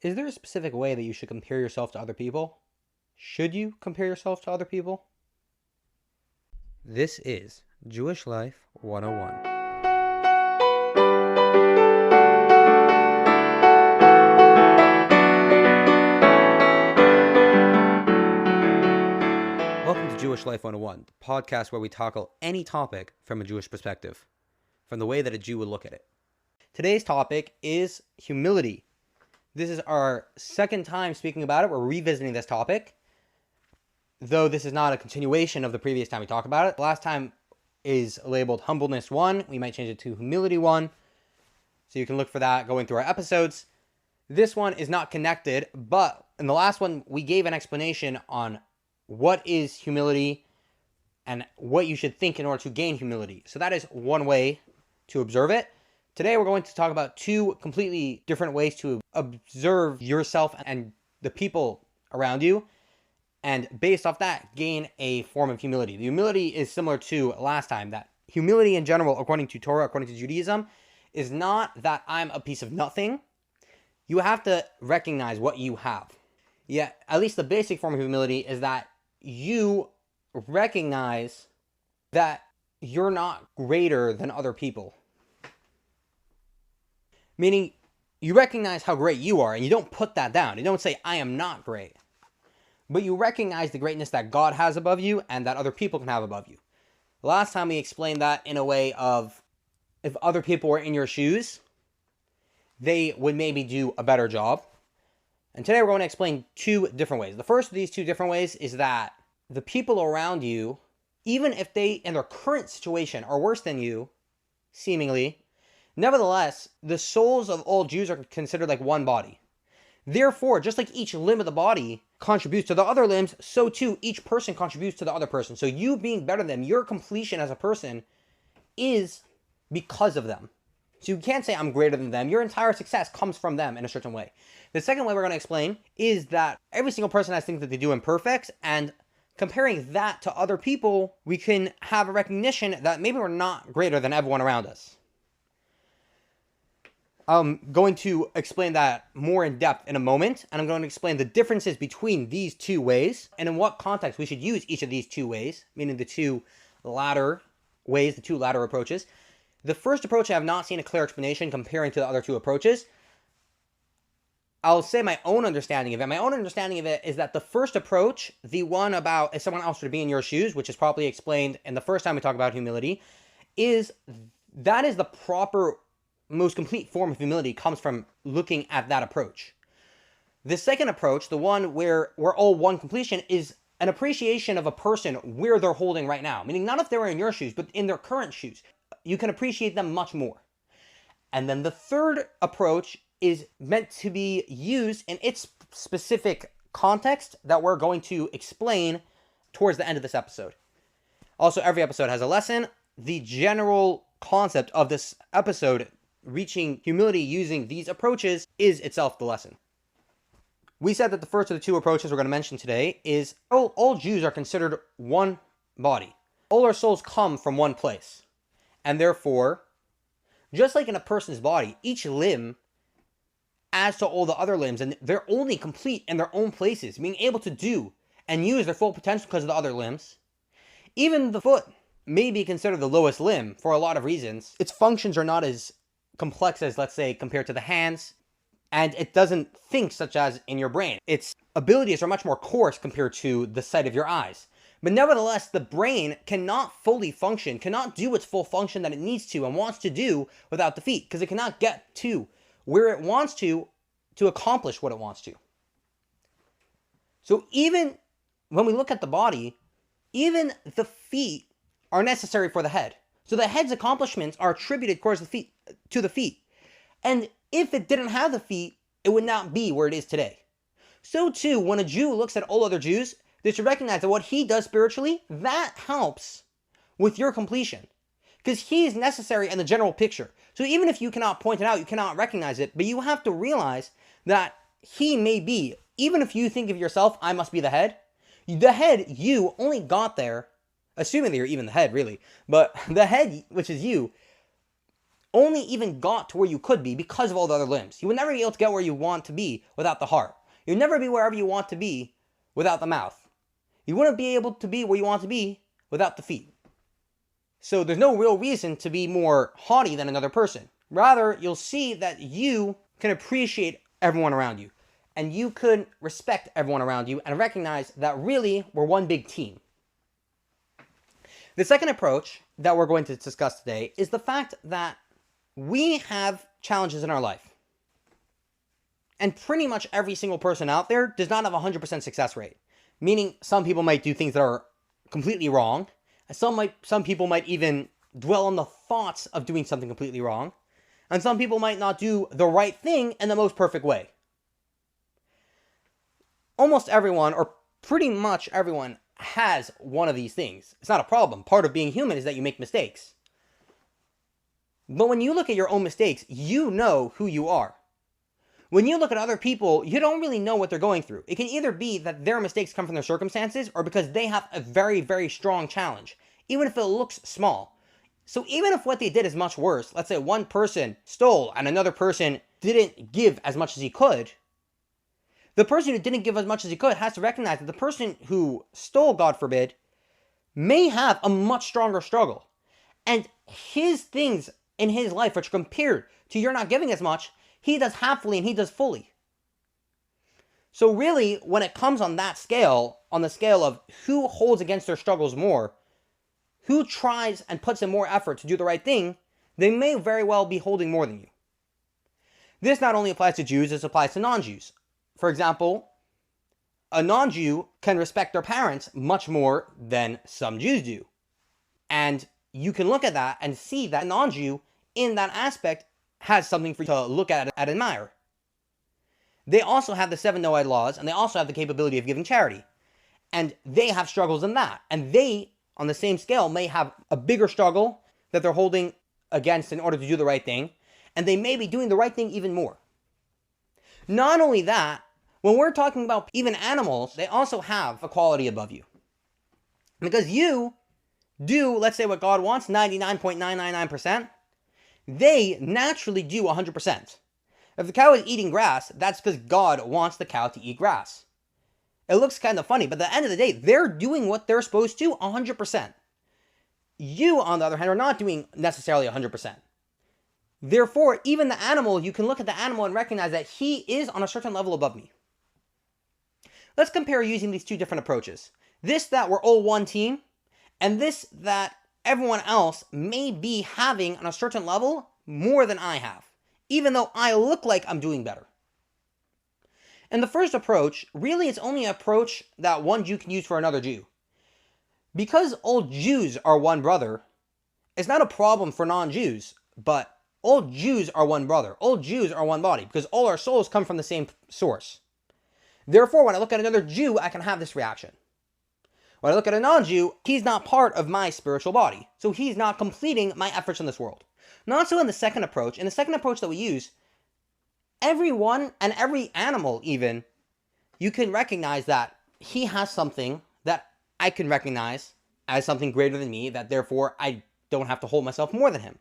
Is there a specific way that you should compare yourself to other people? Should you compare yourself to other people? This is Jewish Life 101. Welcome to Jewish Life 101, the podcast where we tackle any topic from a Jewish perspective, from the way that a Jew would look at it. Today's topic is humility. This is our second time speaking about it. We're revisiting this topic, though this is not a continuation of the previous time we talked about it. The last time is labeled Humbleness 1. We might change it to Humility 1, so you can look for that going through our episodes. This one is not connected, but in the last one, we gave an explanation on what is humility and what you should think in order to gain humility. So that is one way to observe it. Today we're going to talk about two completely different ways to observe yourself and the people around you, and based off that, gain a form of humility. The humility is similar to last time, that humility in general, according to Torah, according to Judaism, is not that I'm a piece of nothing. You have to recognize what you have. Yeah, at least the basic form of humility is that you recognize that you're not greater than other people. Meaning, you recognize how great you are, and you don't put that down. You don't say, I am not great. But you recognize the greatness that God has above you and that other people can have above you. Last time we explained that in a way of, if other people were in your shoes, they would maybe do a better job. And today we're going to explain two different ways. The first of these two different ways is that the people around you, even if they, in their current situation, are worse than you, seemingly, nevertheless, the souls of all Jews are considered like one body. Therefore, just like each limb of the body contributes to the other limbs, so too each person contributes to the other person. So you being better than them, your completion as a person is because of them. So you can't say I'm greater than them. Your entire success comes from them in a certain way. The second way we're going to explain is that every single person has things that they do imperfect, and comparing that to other people, we can have a recognition that maybe we're not greater than everyone around us. I'm going to explain that more in depth in a moment, and I'm going to explain the differences between these two ways and in what context we should use each of these two ways, meaning the two latter ways, the two latter approaches. The first approach, I have not seen a clear explanation comparing to the other two approaches. I'll say my own understanding of it. My own understanding of it is that the first approach, the one about if someone else were to be in your shoes, which is probably explained in the first time we talk about humility, that is the proper, most complete form of humility, comes from looking at that approach. The second approach, the one where we're all one completion, is an appreciation of a person where they're holding right now. Meaning not if they were in your shoes, but in their current shoes. You can appreciate them much more. And then the third approach is meant to be used in its specific context that we're going to explain towards the end of this episode. Also, every episode has a lesson. The general concept of this episode, reaching humility using these approaches, is itself the lesson. We said that the first of the two approaches we're going to mention today is all Jews are considered one body. All our souls come from one place. And therefore, just like in a person's body, each limb adds to all the other limbs, and they're only complete in their own places, being able to do and use their full potential because of the other limbs. Even the foot may be considered the lowest limb for a lot of reasons. Its functions are not as complex as, let's say, compared to the hands, and it doesn't think such as in your brain. Its abilities are much more coarse compared to the sight of your eyes. But nevertheless, the brain cannot fully function, cannot do its full function that it needs to and wants to do without the feet, because it cannot get to where it wants to accomplish what it wants to. So even when we look at the body, even the feet are necessary for the head. So the head's accomplishments are attributed to the feet. And if it didn't have the feet, it would not be where it is today. So too, when a Jew looks at all other Jews, they should recognize that what he does spiritually, that helps with your completion. Because he is necessary in the general picture. So even if you cannot point it out, you cannot recognize it, but you have to realize that he may be, even if you think of yourself, I must be the head, you only got there, assuming that you're even the head, really, but the head, which is you, only even got to where you could be because of all the other limbs. You would never be able to get where you want to be without the heart. You'd never be wherever you want to be without the mouth. You wouldn't be able to be where you want to be without the feet. So there's no real reason to be more haughty than another person. Rather, you'll see that you can appreciate everyone around you. And you could respect everyone around you and recognize that really we're one big team. The second approach that we're going to discuss today is the fact that we have challenges in our life. And pretty much every single person out there does not have a 100% success rate. Meaning some people might do things that are completely wrong. And some people might even dwell on the thoughts of doing something completely wrong. And some people might not do the right thing in the most perfect way. Almost everyone, or pretty much everyone, has one of these things. It's not a problem. Part of being human is that you make mistakes. But when you look at your own mistakes, you know who you are. When you look at other people, you don't really know what they're going through. It can either be that their mistakes come from their circumstances or because they have a very, very strong challenge, even if it looks small. So even if what they did is much worse, let's say one person stole and another person didn't give as much as he could, the person who didn't give as much as he could has to recognize that the person who stole, God forbid, may have a much stronger struggle. And his things in his life, which compared to you're not giving as much, he does halfly and he does fully. So really, when it comes on that scale, on the scale of who holds against their struggles more, who tries and puts in more effort to do the right thing, they may very well be holding more than you. This not only applies to Jews, this applies to non-Jews. For example, a non-Jew can respect their parents much more than some Jews do. And you can look at that and see that a non-Jew in that aspect has something for you to look at and admire. They also have the 7 Noahide laws, and they also have the capability of giving charity. And they have struggles in that. And they, on the same scale, may have a bigger struggle that they're holding against in order to do the right thing. And they may be doing the right thing even more. Not only that, when we're talking about even animals, they also have a quality above you. Because you do, let's say what God wants, 99.999%, they naturally do 100%. If the cow is eating grass, that's because God wants the cow to eat grass. It looks kind of funny, but at the end of the day, they're doing what they're supposed to 100%. You, on the other hand, are not doing necessarily 100%. Therefore, even the animal, you can look at the animal and recognize that he is on a certain level above me. Let's compare using these two different approaches. This that we're all one team, and this that everyone else may be having on a certain level more than I have, even though I look like I'm doing better. And the first approach, really it's only an approach that one Jew can use for another Jew. Because all Jews are one brother, it's not a problem for non-Jews, but all Jews are one brother. All Jews are one body, because all our souls come from the same source. Therefore, when I look at another Jew, I can have this reaction. When I look at a non-Jew, he's not part of my spiritual body, so he's not completing my efforts in this world. Not so in the second approach. In the second approach that we use, everyone and every animal even, you can recognize that he has something that I can recognize as something greater than me, that therefore I don't have to hold myself more than him.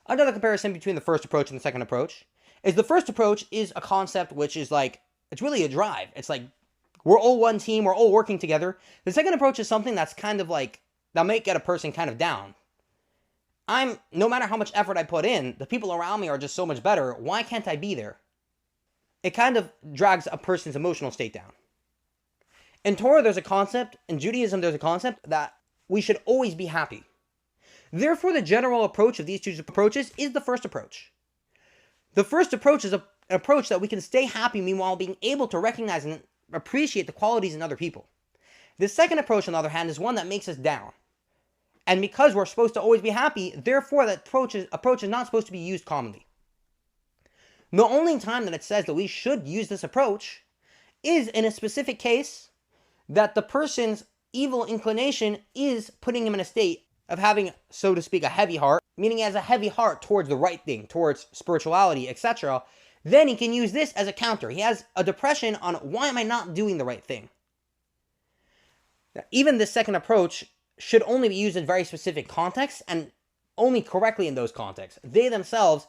Another comparison between the first approach and the second approach is the first approach is a concept which is like, it's really a drive. It's like, we're all one team, we're all working together. The second approach is something that's kind of like, that might get a person kind of down. No matter how much effort I put in, the people around me are just so much better. Why can't I be there? It kind of drags a person's emotional state down. In Torah, there's a concept, in Judaism, there's a concept that we should always be happy. Therefore, the general approach of these two approaches is the first approach. The first approach is an approach that we can stay happy, meanwhile being able to recognize and appreciate the qualities in other people. The second approach, on the other hand, is one that makes us down. And because we're supposed to always be happy, therefore that approach is not supposed to be used commonly. The only time that it says that we should use this approach is in a specific case that the person's evil inclination is putting him in a state of having, so to speak, a heavy heart, meaning he has a heavy heart towards the right thing, towards spirituality, etc., then he can use this as a counter. He has a depression on why am I not doing the right thing? Now, even this second approach should only be used in very specific contexts, and only correctly in those contexts. They themselves,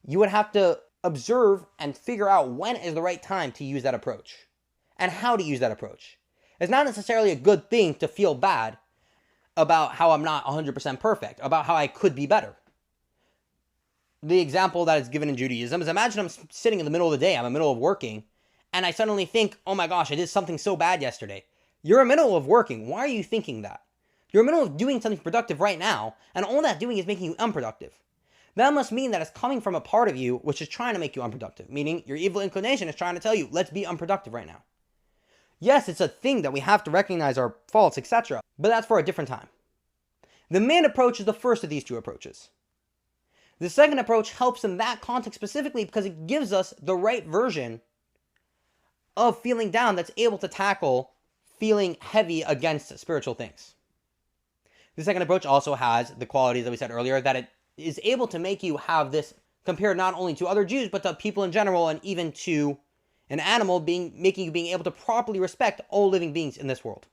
you would have to observe and figure out when is the right time to use that approach and how to use that approach. It's not necessarily a good thing to feel bad about how I'm not 100% perfect, about how I could be better. The example that is given in Judaism is, imagine I'm sitting in the middle of the day, I'm in the middle of working, and I suddenly think, oh my gosh, I did something so bad yesterday. You're in the middle of working. Why are you thinking that? You're in the middle of doing something productive right now, and all that doing is making you unproductive. That must mean that it's coming from a part of you which is trying to make you unproductive, meaning your evil inclination is trying to tell you, let's be unproductive right now. Yes, it's a thing that we have to recognize our faults, etc., but that's for a different time. The main approach is the first of these two approaches. The second approach helps in that context specifically because it gives us the right version of feeling down that's able to tackle feeling heavy against spiritual things. The second approach also has the qualities that we said earlier, that it is able to make you have this compared not only to other Jews, but to people in general, and even to an animal, making you being able to properly respect all living beings in this world.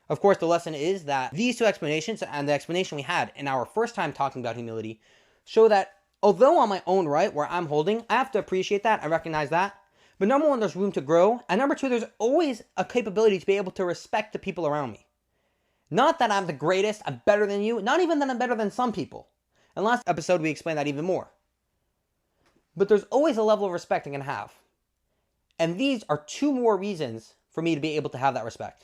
Of course, the lesson is that these two explanations and the explanation we had in our first time talking about humility show that although on my own right, where I'm holding, I have to appreciate that, I recognize that. But number one, there's room to grow. And number two, there's always a capability to be able to respect the people around me. Not that I'm the greatest, I'm better than you, not even that I'm better than some people. In last episode, we explained that even more. But there's always a level of respect I can have. And these are two more reasons for me to be able to have that respect.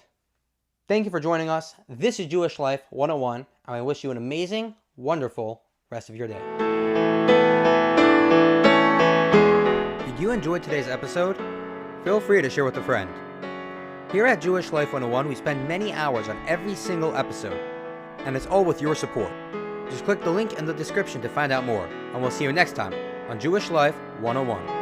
Thank you for joining us. This is Jewish Life 101, and I wish you an amazing, wonderful rest of your day. Did you enjoy today's episode? Feel free to share with a friend. Here at Jewish Life 101, we spend many hours on every single episode, and it's all with your support. Just click the link in the description to find out more, and we'll see you next time on Jewish Life 101.